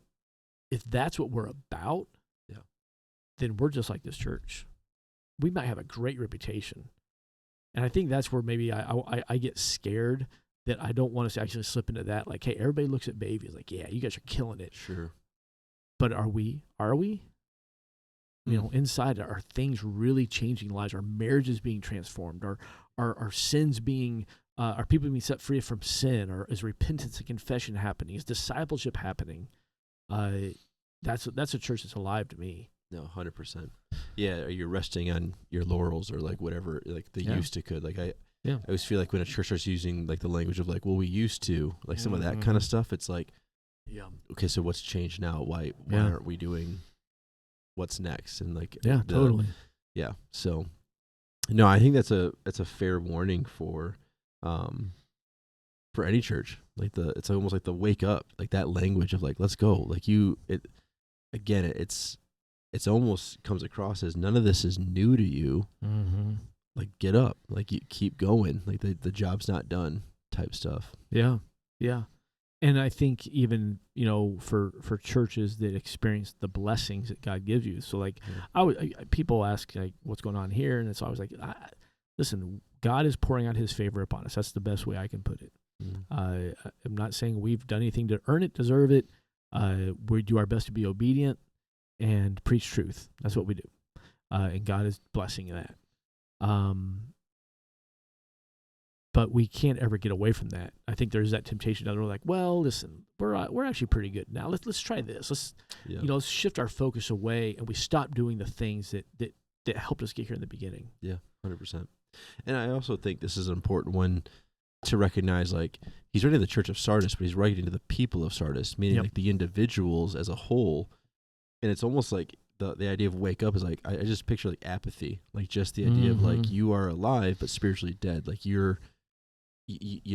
if that's what we're about, then we're just like this church. We might have a great reputation, And I think that's where maybe I get scared that I don't want us to actually slip into that. Like, hey, everybody looks at Bayview like, yeah, you guys are killing it. Sure. But are we? You know, inside, are things really changing lives? Are marriages being transformed? Are sins being, are people being set free from sin? Or is repentance and confession happening? Is discipleship happening? That's a church that's alive to me. No, 100%. Yeah, you're resting on your laurels or like whatever, like they used to could. Like I always feel like when a church starts using like the language of like, well, we used to, like some of that kind of stuff, it's like, okay, so what's changed now? Why aren't we doing what's next? And like, totally. Yeah. So no, I think that's a fair warning for any church. Like it's almost like the wake up, like that language of like, let's go. Like it's almost comes across as none of this is new to you. Mm-hmm. Like get up, like you keep going, like the job's not done type stuff. Yeah. And I think even, you know, for churches that experience the blessings that God gives you. So like people ask like, what's going on here? And it's always like, listen, God is pouring out his favor upon us. That's the best way I can put it. I'm not saying we've done anything to earn it, deserve it. We do our best to be obedient and preach truth. That's what we do. And God is blessing that. But we can't ever get away from that. I think there's that temptation that we're like, well, listen, we're actually pretty good now. Let's try this. Let's shift our focus away, and we stop doing the things that helped us get here in the beginning. Yeah, 100%. And I also think this is an important one to recognize. Like he's writing to the church of Sardis, but he's writing to the people of Sardis, meaning like the individuals as a whole. And it's almost like the idea of wake up is like I just picture like apathy, like just the idea of like you are alive but spiritually dead. Like you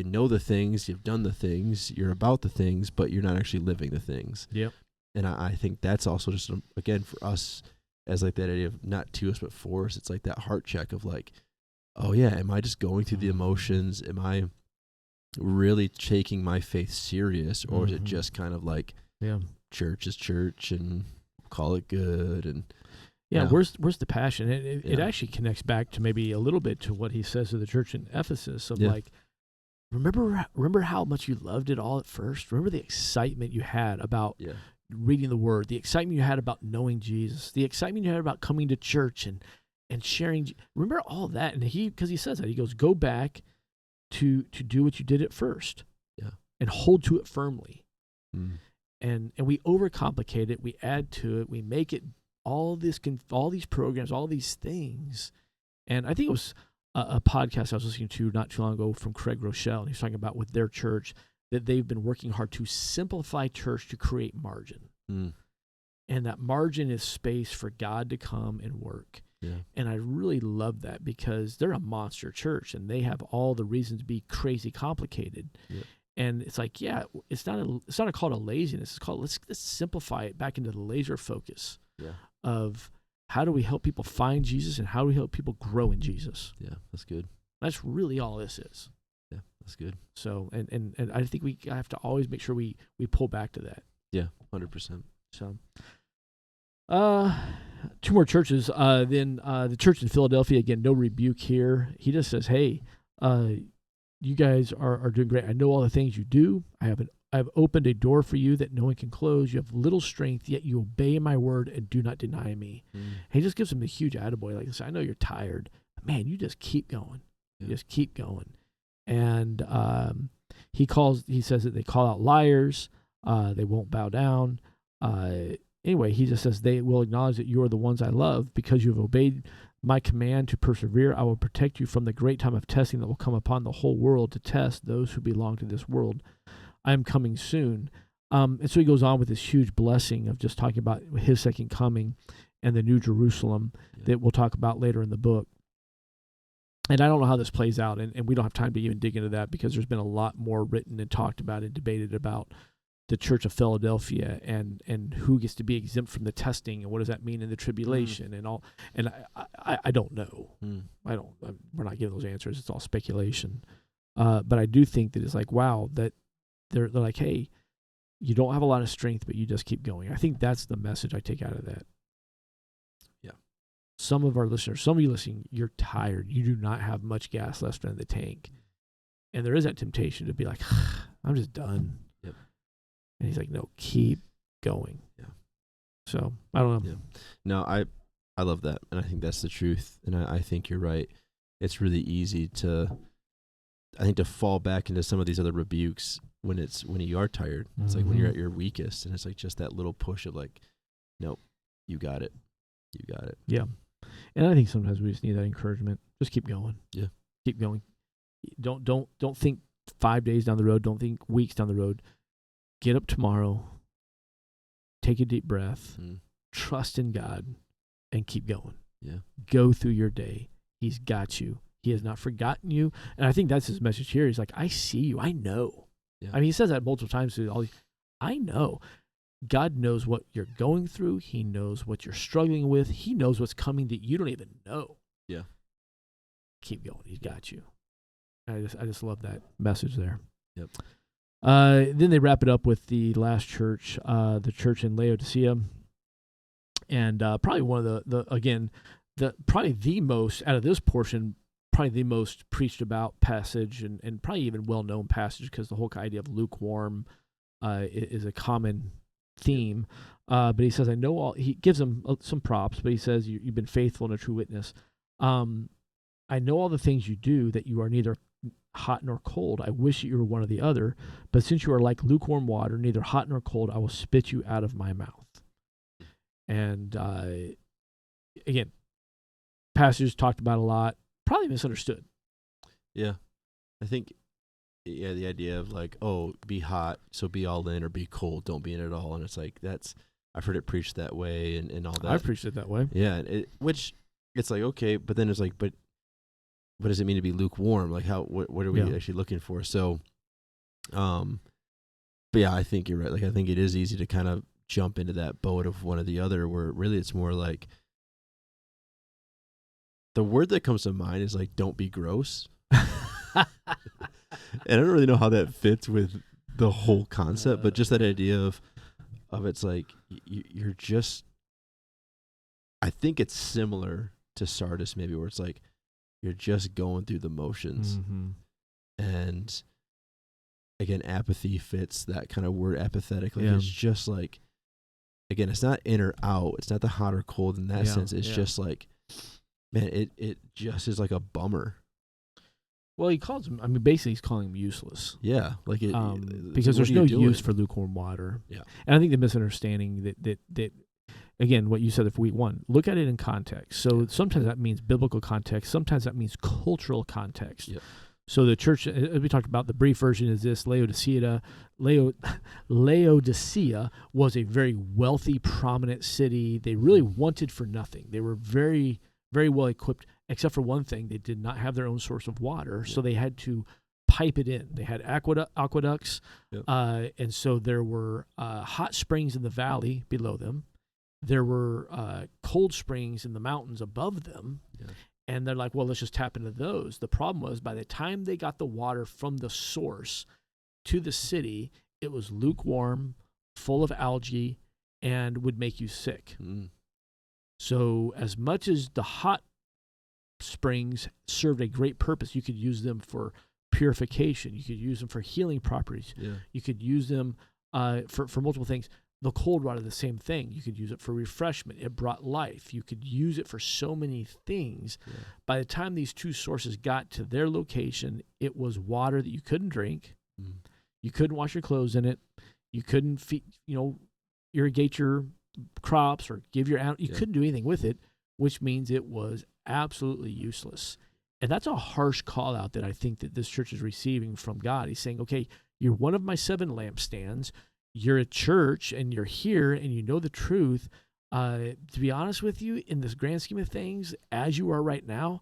know the things, you've done the things, you're about the things, but you're not actually living the things. Yep. And I think that's also just again for us as like that idea of not to us but for us. It's like that heart check of like, oh yeah, am I just going through the emotions? Am I really taking my faith serious, or is it just kind of like church is church and call it good? And where's the passion? It actually connects back to maybe a little bit to what he says to the church in Ephesus of like, remember how much you loved it all at first? Remember the excitement you had about reading the word, the excitement you had about knowing Jesus, the excitement you had about coming to church and sharing. Remember all that? And because he says that, he goes, go back to do what you did at first and hold to it firmly. And we overcomplicate it. We add to it. We make it all these programs, all these things. And I think it was a podcast I was listening to not too long ago from Craig Rochelle, and he's talking about with their church that they've been working hard to simplify church to create margin. And that margin is space for God to come and work. And I really love that because they're a monster church and they have all the reasons to be crazy complicated. And it's like, it's not a call to laziness. It's called let's simplify it back into the laser focus of how do we help people find Jesus and how do we help people grow in Jesus. Yeah, that's good. That's really all this is. Yeah, that's good. So, and I think we have to always make sure we pull back to that. Yeah, 100%. So, two more churches. Then the church in Philadelphia, again, no rebuke here. He just says, hey, you guys are doing great. I know all the things you do. I have opened a door for you that no one can close. You have little strength, yet you obey my word and do not deny me. He just gives him a huge attaboy. Like this, I know you're tired, but man, you just keep going. You just keep going. And he says that they call out liars. They won't bow down. Anyway, he just says they will acknowledge that you are the ones I love because you have obeyed my command to persevere. I will protect you from the great time of testing that will come upon the whole world to test those who belong to this world. I am coming soon. And so he goes on with this huge blessing of just talking about his second coming and the New Jerusalem that we'll talk about later in the book. And I don't know how this plays out, and we don't have time to even dig into that because there's been a lot more written and talked about and debated about the Church of Philadelphia and who gets to be exempt from the testing and what does that mean in the tribulation and all. And I don't know. We're not giving those answers. It's all speculation. But I do think that it's like, wow, that they're like, hey, you don't have a lot of strength, but you just keep going. I think that's the message I take out of that. Yeah. some of our listeners, some of you listening, you're tired. You do not have much gas left in the tank. And there is that temptation to be like, I'm just done. Yep. And he's like, no, keep going. Yeah. So I don't know. Yeah. No, I love that. And I think that's the truth. And I think you're right. It's really easy to fall back into some of these other rebukes when you are tired. It's like when you're at your weakest, and it's like just that little push of like, nope, you got it. You got it. Yeah. And I think sometimes we just need that encouragement. Just keep going. Yeah. Keep going. Don't think 5 days down the road. Don't think weeks down the road. Get up tomorrow. Take a deep breath. Trust in God, and keep going. Yeah. Go through your day. He's got you. He has not forgotten you. And I think that's his message here. He's like, I see you. I know. Yeah. I mean, he says that multiple times to all these. I know. God knows what you're going through. He knows what you're struggling with. He knows what's coming that you don't even know. Yeah. Keep going. He's got you. I just love that message there. Yep. Then they wrap it up with the last church, the church in Laodicea. And probably one of probably the most, out of this portion, probably the most preached about passage and probably even well-known passage, because the whole idea of lukewarm is a common theme. But he says, I know all, he gives them some props, but he says, you've been faithful and a true witness. I know all the things you do, that you are neither hot nor cold. I wish that you were one or the other, but since you are like lukewarm water, neither hot nor cold, I will spit you out of my mouth. And again, passages talked about a lot, probably misunderstood. Yeah. I think, the idea of like, oh, be hot, so be all in, or be cold, don't be in at all. And it's like, I've heard it preached that way and all that. I've preached it that way. Yeah. Which it's like, okay, but then it's like, but what does it mean to be lukewarm? Like what are we actually looking for? So, but yeah, I think you're right. Like, I think it is easy to kind of jump into that boat of one or the other, where really it's more like, the word that comes to mind is like, don't be gross. And I don't really know how that fits with the whole concept, but just that idea of it's like, you're just, I think it's similar to Sardis maybe, where it's like, you're just going through the motions. And again, apathy fits that kind of word, apathetic. Like, it's just like, again, it's not in or out. It's not the hot or cold in that sense. It's just like, man, it just is like a bummer. Well, he calls him, basically he's calling him useless. Yeah. Like because there's no use for lukewarm water. Yeah. And I think the misunderstanding that again, what you said for week one, look at it in context. So sometimes that means biblical context. Sometimes that means cultural context. Yep. So the church, as we talked about, the brief version is this: Laodicea was a very wealthy, prominent city. They really wanted for nothing. They were very, very well equipped, except for one thing. They did not have their own source of water, so they had to pipe it in. They had aqueducts, and so there were hot springs in the valley below them. There were cold springs in the mountains above them. Yeah. And they're like, well, let's just tap into those. The problem was, by the time they got the water from the source to the city, it was lukewarm, full of algae, and would make you sick. So as much as the hot springs served a great purpose, you could use them for purification. You could use them for healing properties. Yeah. You could use them for multiple things. The cold water, the same thing. You could use it for refreshment. It brought life. You could use it for so many things. Yeah. By the time these two sources got to their location, it was water that you couldn't drink. You couldn't wash your clothes in it. You couldn't irrigate your crops or give your animals. You couldn't do anything with it, which means it was absolutely useless. And that's a harsh call out that I think that this church is receiving from God. He's saying, okay, you're one of my 7 lampstands. You're a church and you're here and you know the truth. To be honest with you, in this grand scheme of things, as you are right now,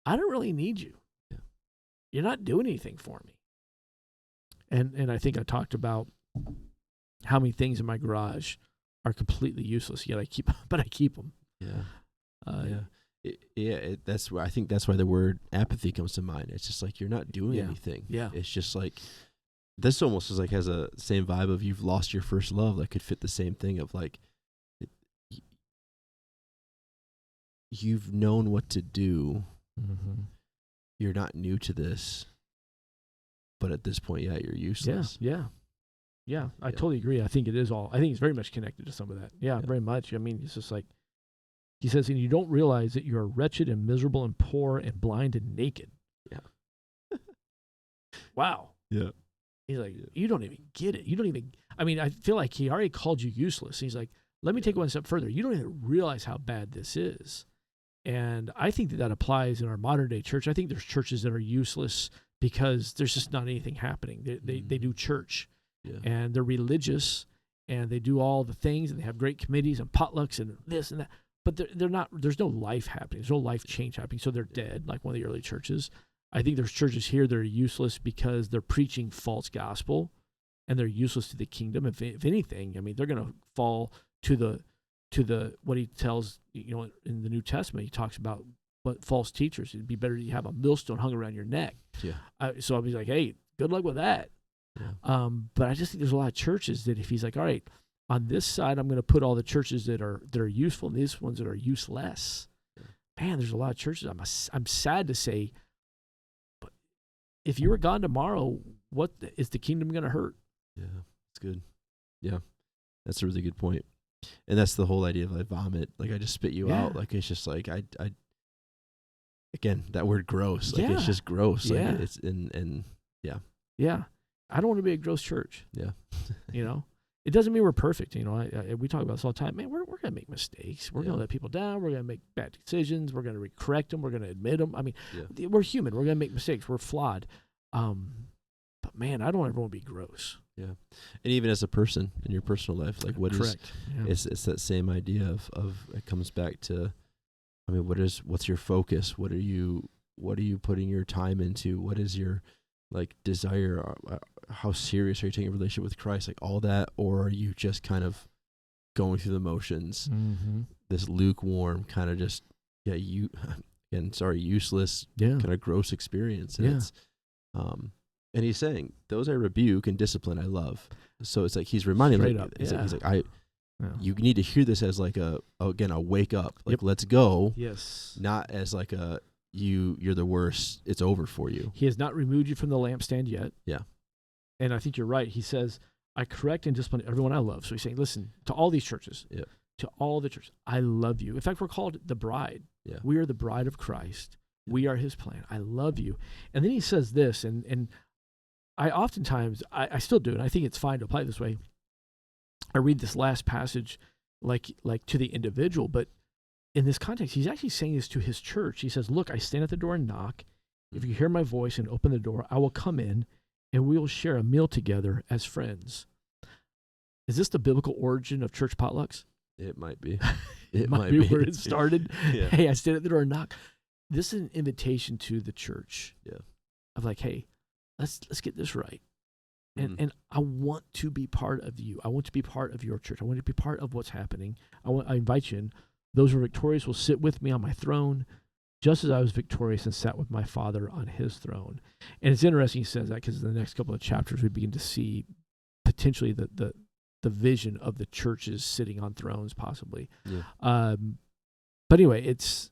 I don't really need you. Yeah. You're not doing anything for me. And I think I talked about how many things in my garage are completely useless, yet I keep them. Yeah. That's why I think that's why the word apathy comes to mind. It's just like, you're not doing anything. Yeah. It's just like, this almost is like, has a same vibe of you've lost your first love. That could fit the same thing of like, you've known what to do. Mm-hmm. You're not new to this, but at this point, you're useless. Yeah. I totally agree. I think it's very much connected to some of that. Yeah, very much. I mean, it's just like, he says, and you don't realize that you are wretched and miserable and poor and blind and naked. Yeah. Wow. Yeah. He's like, you don't even get it. I feel like he already called you useless. He's like, let me take one step further. You don't even realize how bad this is. And I think that applies in our modern day church. I think there's churches that are useless because there's just not anything happening. They do church, and they're religious, and they do all the things, and they have great committees and potlucks and this and that. But they're not. There's no life happening. There's no life change happening. So they're dead, like one of the early churches. I think there's churches here that are useless because they're preaching false gospel, and they're useless to the kingdom. If anything, I mean, they're going to fall to the what he tells, in the New Testament. He talks about what false teachers. It'd be better to have a millstone hung around your neck. Yeah. So I'll be like, hey, good luck with that. Yeah. But I just think there's a lot of churches that if he's like, all right, on this side, I'm going to put all the churches that are useful, and these ones that are useless. Yeah. Man, there's a lot of churches. I'm sad to say, but if you were gone tomorrow, what is the kingdom going to hurt? Yeah, that's good. Yeah, that's a really good point. And that's the whole idea of like vomit. Like I just spit you out. Like it's just like I again, that word gross. Like it's just gross. Like it's and yeah. Yeah. I don't want to be a gross church. Yeah. It doesn't mean we're perfect. We talk about this all the time. Man, we're going to make mistakes. We're going to let people down. We're going to make bad decisions. We're going to correct them. We're going to admit them. I mean, we're human. We're going to make mistakes. We're flawed. But man, I don't ever want to be gross. Yeah. And even as a person in your personal life, like what Correct. is, it's that same idea of it comes back to, I mean, what's your focus? What are you putting your time into? What is your like desire? How serious are you taking a relationship with Christ? Like all that, or are you just kind of going through the motions? Mm-hmm. This lukewarm kind of just, useless kind of gross experience. And it's, and he's saying, those I rebuke and discipline I love. So it's like he's reminding them. He's like, you need to hear this as like a wake up. Like let's go. Yes. Not as like you're the worst. It's over for you. He has not removed you from the lampstand yet. Yeah. And I think you're right. He says, I correct and discipline everyone I love. So he's saying, listen, to all these churches, to all the churches, I love you. In fact, we're called the bride. Yeah. We are the bride of Christ. Yeah. We are his plan. I love you. And then he says this, and I oftentimes, I still do, and I think it's fine to apply it this way. I read this last passage like to the individual, but in this context, he's actually saying this to his church. He says, look, I stand at the door and knock. If you hear my voice and open the door, I will come in and we will share a meal together as friends. Is this the biblical origin of church potlucks? It might be. It might be where it started. Yeah. Hey, I stand at the door and knock. This is an invitation to the church. Yeah. Of like, hey, let's get this right. And I want to be part of you. I want to be part of your church. I want to be part of what's happening. I invite you in. Those who are victorious will sit with me on my throne, just as I was victorious and sat with my Father on his throne. And it's interesting he says that because in the next couple of chapters we begin to see potentially the vision of the churches sitting on thrones possibly. Yeah. But anyway, it's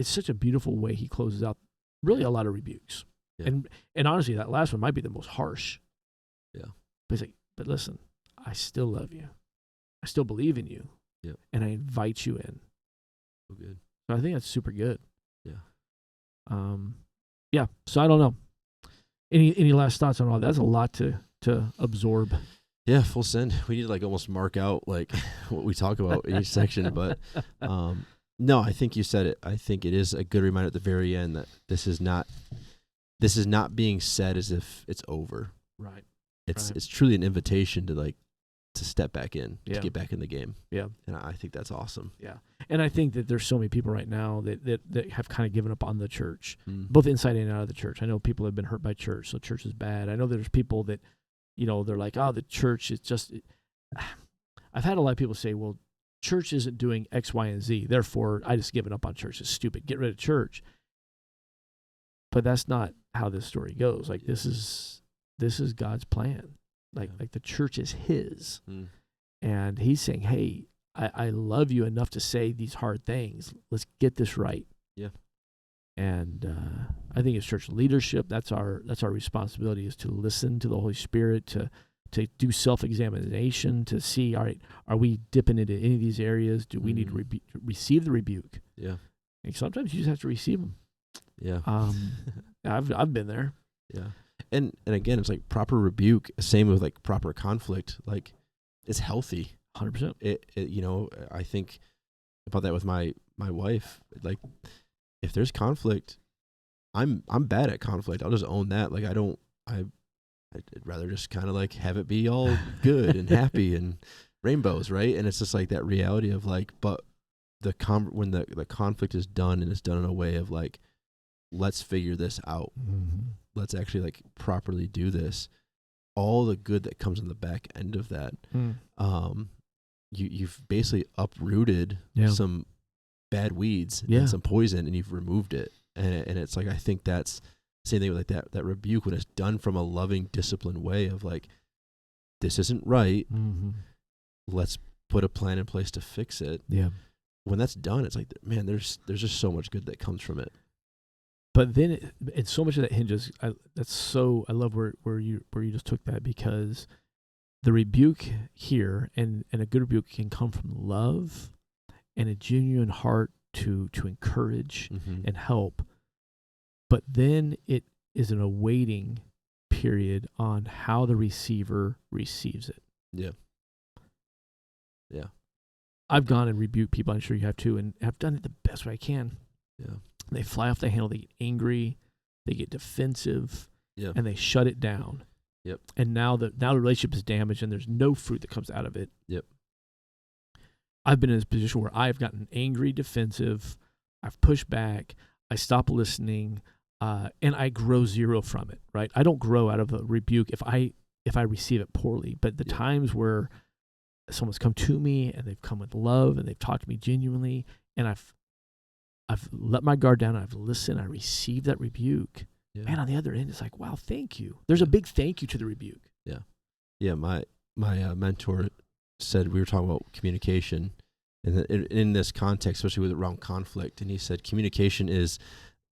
such a beautiful way he closes out really a lot of rebukes. Yeah. And honestly, that last one might be the most harsh. Yeah. But he's like, but listen, I still love you. I still believe in you. Yeah. And I invite you in. So good. So I think that's super good. Yeah. Yeah. So I don't know. Any last thoughts on all that? That's a lot to absorb. Yeah, full send. We need to like almost mark out like what we talk about in each section. But no, I think you said it. I think it is a good reminder at the very end that this is not being said as if it's over. Right. It's truly an invitation to step back in, yeah. to get back in the game. Yeah. And I think that's awesome. Yeah. And I think that there's so many people right now that have kind of given up on the church, both inside and out of the church. I know people have been hurt by church, so church is bad. I know there's people that, they're like, oh, the church is just, I've had a lot of people say, well, church isn't doing X, Y, and Z. Therefore, I just given up on church. It's stupid. Get rid of church. But that's not how this story goes. Like this is God's plan. Like the church is his. And he's saying, hey, I love you enough to say these hard things. Let's get this right. Yeah. And I think as church leadership, that's our responsibility, is to listen to the Holy Spirit, to do self-examination, to see, all right, are we dipping into any of these areas? Do we need to receive the rebuke? Yeah. And sometimes you just have to receive them. Yeah. I've been there. Yeah. And again, it's like proper rebuke, same with like proper conflict, like it's healthy. 100%. It I think about that with my wife. Like if there's conflict, I'm bad at conflict. I'll just own that. Like I'd rather just kind of like have it be all good and happy and rainbows, right? And it's just like that reality of like, but when the conflict is done, and it's done in a way of like, let's figure this out. Mm-hmm. Let's actually like properly do this. All the good that comes on the back end of that, you've basically uprooted some bad weeds and some poison, and you've removed it. And it's like, I think that's the same thing with like that rebuke, when it's done from a loving, disciplined way of like, this isn't right. Mm-hmm. Let's put a plan in place to fix it. Yeah. When that's done, it's like, man, there's just so much good that comes from it. But then it's so much of that hinges. I love where you just took that, because the rebuke here, and a good rebuke can come from love and a genuine heart to encourage and help. But then it is an awaiting period on how the receiver receives it. Yeah. Yeah. I've gone and rebuked people, I'm sure you have too, and have done it the best way I can. Yeah. They fly off the handle, they get angry, they get defensive, yeah, and they shut it down. Yep. And now the relationship is damaged, and there's no fruit that comes out of it. Yep. I've been in this position where I've gotten angry, defensive, I've pushed back, I stop listening, and I grow zero from it, right? I don't grow out of a rebuke if I receive it poorly. But the times where someone's come to me and they've come with love and they've talked to me genuinely, and I've let my guard down, I've listened, I received that rebuke. Yeah. Man, on the other end, it's like, wow, thank you. There's a big thank you to the rebuke. Yeah. Yeah, my mentor said, we were talking about communication in this context, especially with around conflict, and he said communication is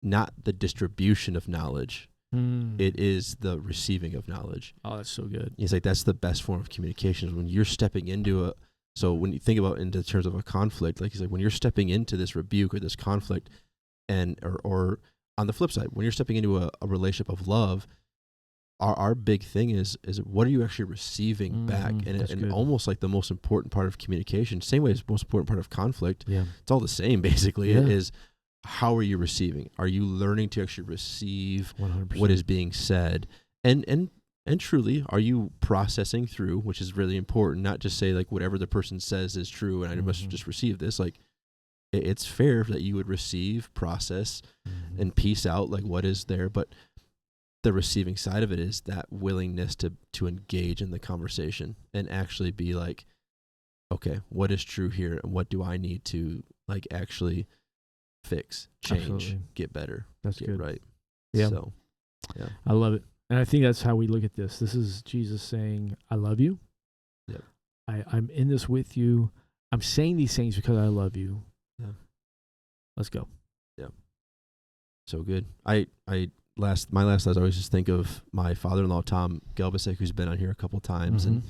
not the distribution of knowledge. It is the receiving of knowledge. Oh, that's so good. He's like, that's the best form of communication, is when you're stepping into so when you think about into terms of a conflict, like he's like, when you're stepping into this rebuke or this conflict, and or on the flip side, when you're stepping into a relationship of love, our big thing is what are you actually receiving back? And almost like the most important part of communication, same way as the most important part of conflict, it's all the same basically, is how are you receiving? Are you learning to actually receive 100%. What is being said? And truly, are you processing through, which is really important, not just say like whatever the person says is true and I must just receive this. Like, it's fair that you would receive, process, and piece out like what is there, but the receiving side of it is that willingness to engage in the conversation and actually be like, okay, what is true here, and what do I need to like actually fix, change, get better, get good, right? Yeah. So, yeah, I love it. And I think that's how we look at this. This is Jesus saying, I love you. Yep. I'm in this with you. I'm saying these things because I love you. Yeah. Let's go. Yeah. So good. My last thoughts, I always just think of my father-in-law, Tom Gelbasek, who's been on here a couple times, and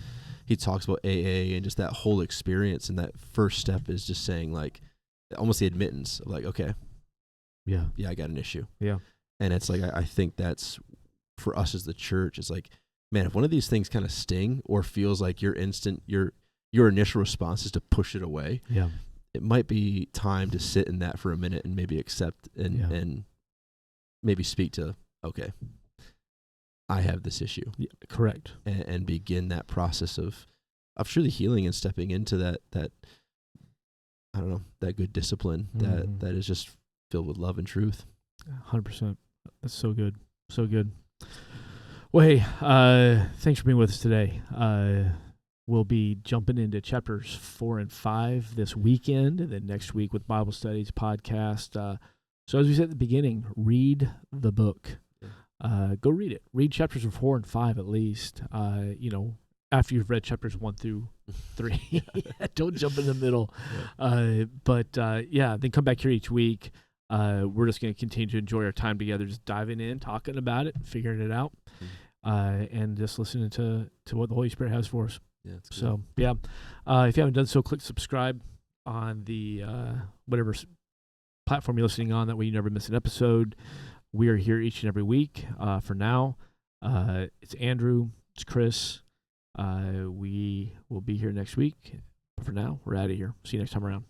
he talks about AA and just that whole experience. And that first step is just saying like, almost the admittance of like, okay, yeah, I got an issue. Yeah. And it's like, I think that's, for us as the church, it's like, man, if one of these things kind of sting or feels like your initial response is to push it away, it might be time to sit in that for a minute and maybe accept and maybe speak to, okay, I have this issue. Yeah, correct. And begin that process of truly healing and stepping into that I don't know, that good discipline that is just filled with love and truth. 100%. That's so good. So good. Well, hey, thanks for being with us today. We'll be jumping into chapters 4 and 5 this weekend, and then next week with Bible studies, podcast. So as we said at the beginning, read the book. Go read it. Read chapters 4 and 5 at least. after you've read chapters 1 through 3. Don't jump in the middle. Yeah. Then come back here each week. We're just going to continue to enjoy our time together, just diving in, talking about it, figuring it out, and just listening to what the Holy Spirit has for us. Yeah, so, yeah. If you haven't done so, click subscribe on the whatever platform you're listening on. That way you never miss an episode. We are here each and every week. For now, it's Andrew. It's Chris. We will be here next week. But for now, we're out of here. See you next time around.